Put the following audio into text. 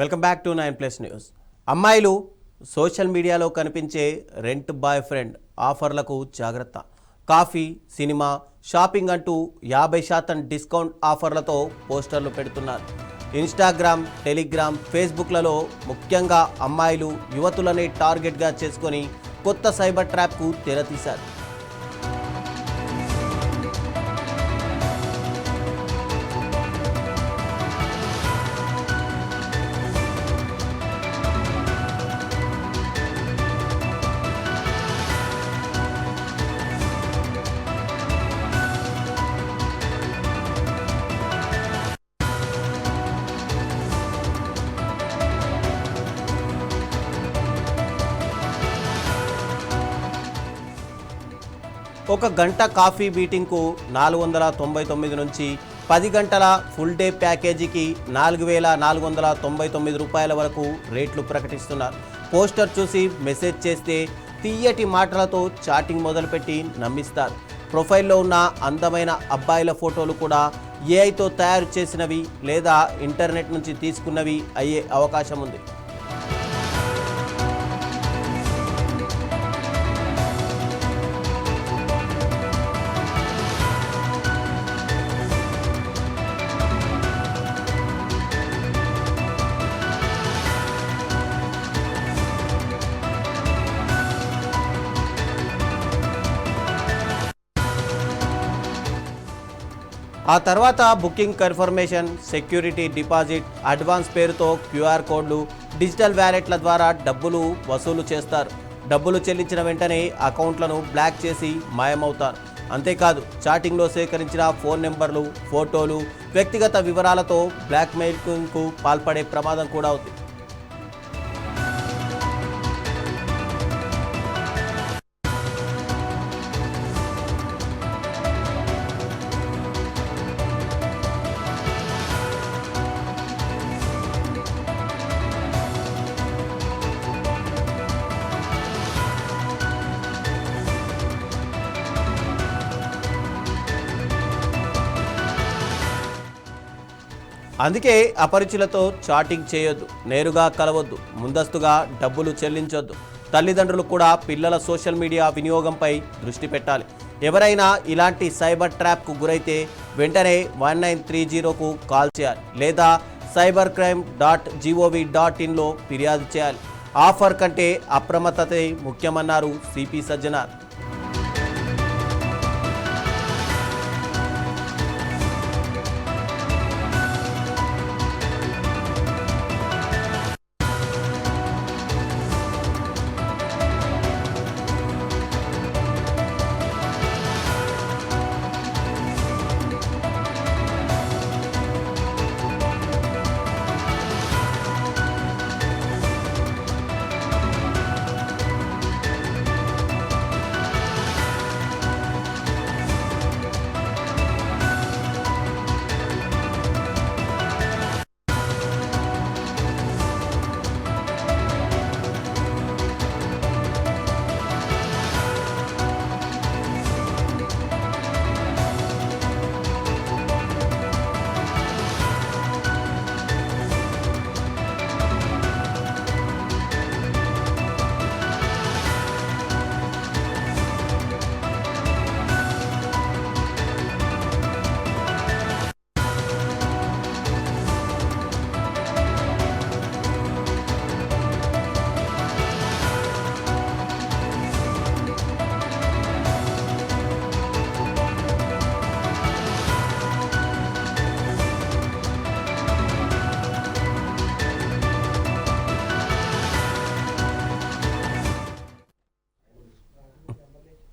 Welcome back to 9+ news. అమ్మాయిలు social మీడియాలో కనిపించే రెంట్ బాయ్ ఫ్రెండ్ ఆఫర్లకు జాగ్రత్త. కాఫీ, సినిమా, షాపింగ్ అంటూ 50% డిస్కౌంట్ ఆఫర్లతో పోస్టర్లు పెడుతున్నారు. ఇన్స్టాగ్రామ్, టెలిగ్రామ్, ఫేస్బుక్లలో ముఖ్యంగా అమ్మాయిలు, యువతులని టార్గెట్గా చేసుకొని కొత్త సైబర్ ట్రాప్కు తెరతీశారు. ఒక గంట కాఫీ మీటింగ్కు 499 నుంచి 10 గంటల ఫుల్ డే ప్యాకేజీకి 4,499 రూపాయల వరకు రేట్లు ప్రకటిస్తున్నారు. పోస్టర్ చూసి మెసేజ్ చేస్తే తీయటి మాటలతో చాటింగ్ మొదలుపెట్టి నమ్మిస్తారు. ప్రొఫైల్లో ఉన్న అందమైన అబ్బాయిల ఫోటోలు కూడా ఏఐతో తయారు చేసినవి లేదా ఇంటర్నెట్ నుంచి తీసుకున్నవి అయ్యే అవకాశం ఉంది. ఆ తర్వాత booking confirmation, security deposit, advance పేరుతో క్యూఆర్ కోడ్లు, డిజిటల్ వ్యాలెట్ల ద్వారా డబ్బులు వసూలు చేస్తారు. డబ్బులు చెల్లించిన వెంటనే అకౌంట్లను బ్లాక్ చేసి మాయమవుతారు. అంతేకాదు, చాటింగ్లో సేకరించిన ఫోన్ నెంబర్లు, ఫోటోలు, వ్యక్తిగత వివరాలతో బ్లాక్మెయిలింగ్కు పాల్పడే ప్రమాదం కూడా ఉంది. అందుకే అపరిచితులతో చాటింగ్ చేయొద్దు, నేరుగా కలవద్దు, ముందస్తుగా డబ్బులు చెల్లించొద్దు. తల్లిదండ్రులు కూడా పిల్లల సోషల్ మీడియా వినియోగంపై దృష్టి పెట్టాలి. ఎవరైనా ఇలాంటి సైబర్ ట్రాప్కు గురైతే వెంటనే 1930కు కాల్ చేయాలి లేదా cybercrime.gov.inలో ఫిర్యాదు చేయాలి. ఆఫర్ కంటే అప్రమత్తతే ముఖ్యమన్నారు సిపి సజ్జనార్.